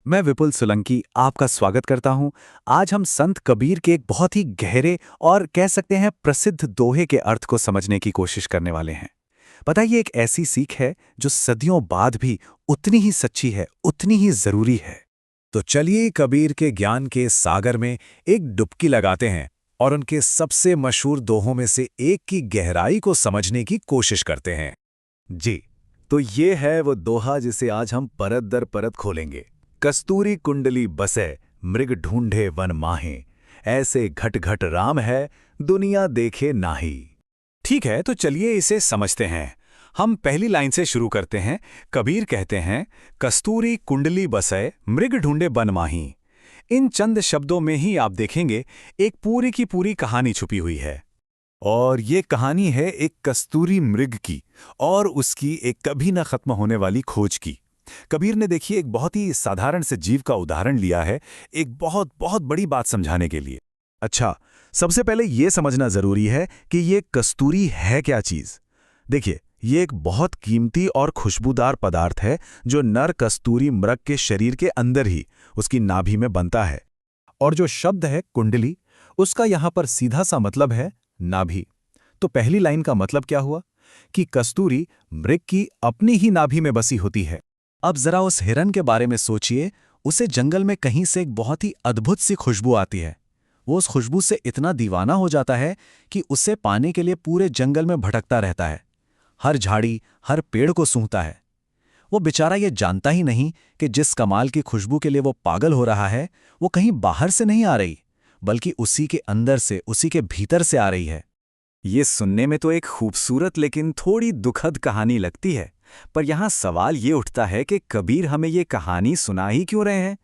मैं विपुल सोलंकी आपका स्वागत करता हूं। आज हम संत कबीर के एक बहुत ही गहरे और कह सकते हैं प्रसिद्ध दोहे के अर्थ को समझने की कोशिश करने वाले हैं। पता है, ये एक ऐसी सीख है जो सदियों बाद भी उतनी ही सच्ची है, उतनी ही जरूरी है। तो चलिए कबीर के ज्ञान के सागर में एक डुबकी लगाते हैं और उनके सबसे मशहूर दोहों में से एक की गहराई को समझने की कोशिश करते हैं। जी, तो ये है वो दोहा जिसे आज हम परत दर परत खोलेंगे। कस्तूरी कुंडली बसे, मृग ढूंढे वन माहे, ऐसे घट घट राम है, दुनिया देखे नाही। ठीक है, तो चलिए इसे समझते हैं। हम पहली लाइन से शुरू करते हैं। कबीर कहते हैं, कस्तूरी कुंडली बसे, मृग ढूंढे वन माही। इन चंद शब्दों में ही आप देखेंगे एक पूरी की पूरी कहानी छुपी हुई है। और ये कहानी है एक कस्तूरी मृग की और उसकी एक कभी न खत्म होने वाली खोज की। कबीर ने देखिए एक बहुत ही साधारण से जीव का उदाहरण लिया है एक बहुत बहुत बड़ी बात समझाने के लिए। अच्छा, सबसे पहले यह समझना जरूरी है कि ये कस्तूरी है क्या चीज। देखिए, ये एक बहुत कीमती और खुशबूदार पदार्थ है जो नर कस्तूरी मृग के शरीर के अंदर ही उसकी नाभि में बनता है। और जो शब्द है कुंडली, उसका यहां पर सीधा सा मतलब है नाभि। तो पहली लाइन का मतलब क्या हुआ कि कस्तूरी मृग की अपनी ही नाभि में बसी होती है। अब जरा उस हिरन के बारे में सोचिए। उसे जंगल में कहीं से एक बहुत ही अद्भुत सी खुशबू आती है। वो उस खुशबू से इतना दीवाना हो जाता है कि उसे पाने के लिए पूरे जंगल में भटकता रहता है। हर झाड़ी, हर पेड़ को सूंघता है। वो बेचारा ये जानता ही नहीं कि जिस कमाल की खुशबू के लिए वो पागल हो रहा है, वो कहीं बाहर से नहीं आ रही, बल्कि उसी के अंदर से, उसी के भीतर से आ रही है। ये सुनने में तो एक खूबसूरत लेकिन थोड़ी दुखद कहानी लगती है, पर यहाँ सवाल ये उठता है कि कबीर हमें ये कहानी सुना ही क्यों रहे हैं?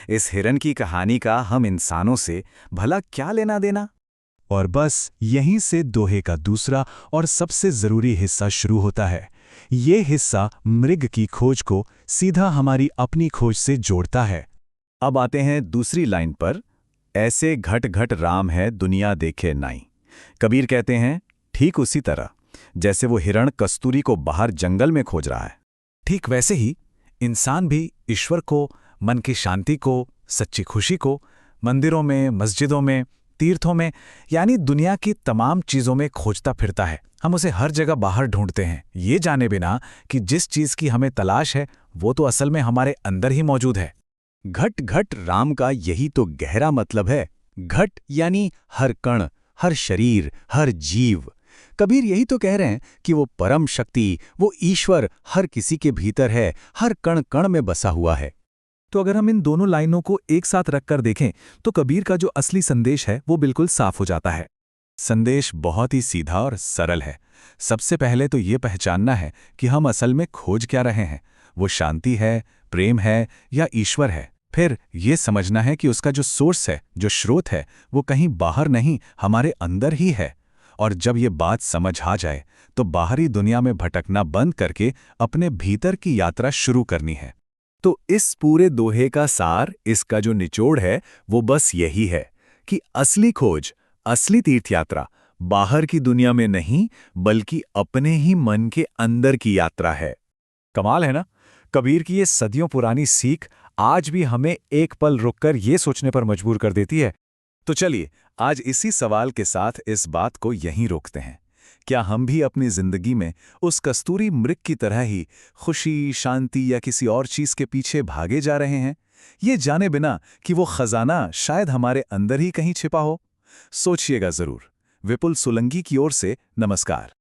इस हिरन की कहानी का हम इंसानों से भला क्या लेना देना? और बस यहीं से दोहे का दूसरा और सबसे जरूरी हिस्सा शुरू होता है। ये हिस्सा मृग की खोज को सीधा हमारी अपनी खोज से जोड़ता है। अब आते हैं दूसरी लाइन पर। ऐसे घट घट राम है, दुनिया देखे नाई। कबीर कहते हैं, ठीक उसी तरह जैसे वो हिरण कस्तूरी को बाहर जंगल में खोज रहा है, ठीक वैसे ही इंसान भी ईश्वर को, मन की शांति को, सच्ची खुशी को मंदिरों में, मस्जिदों में, तीर्थों में, यानी दुनिया की तमाम चीजों में खोजता फिरता है। हम उसे हर जगह बाहर ढूंढते हैं, ये जाने बिना कि जिस चीज की हमें तलाश है वो तो असल में हमारे अंदर ही मौजूद है। घट घट राम का यही तो गहरा मतलब है। घट यानी हर कण, हर शरीर, हर जीव। कबीर यही तो कह रहे हैं कि वो परम शक्ति, वो ईश्वर हर किसी के भीतर है, हर कण कण में बसा हुआ है। तो अगर हम इन दोनों लाइनों को एक साथ रखकर देखें तो कबीर का जो असली संदेश है वो बिल्कुल साफ हो जाता है। संदेश बहुत ही सीधा और सरल है। सबसे पहले तो ये पहचानना है कि हम असल में खोज क्या रहे हैं। वो शांति है, प्रेम है या ईश्वर है। फिर ये समझना है कि उसका जो सोर्स है, जो स्रोत है, वो कहीं बाहर नहीं, हमारे अंदर ही है। और जब ये बात समझ आ जाए तो बाहरी दुनिया में भटकना बंद करके अपने भीतर की यात्रा शुरू करनी है। तो इस पूरे दोहे का सार, इसका जो निचोड़ है वो बस यही है कि असली खोज, असली तीर्थयात्रा बाहर की दुनिया में नहीं, बल्कि अपने ही मन के अंदर की यात्रा है। कमाल है ना? कबीर की ये सदियों पुरानी सीख आज भी हमें एक पल रुककर ये सोचने पर मजबूर कर देती है। तो चलिए आज इसी सवाल के साथ इस बात को यहीं रोकते हैं। क्या हम भी अपनी जिंदगी में उस कस्तूरी मृग की तरह ही खुशी, शांति या किसी और चीज के पीछे भागे जा रहे हैं, ये जाने बिना कि वो खजाना शायद हमारे अंदर ही कहीं छिपा हो? सोचिएगा जरूर। विपुल सोलंकी की ओर से नमस्कार।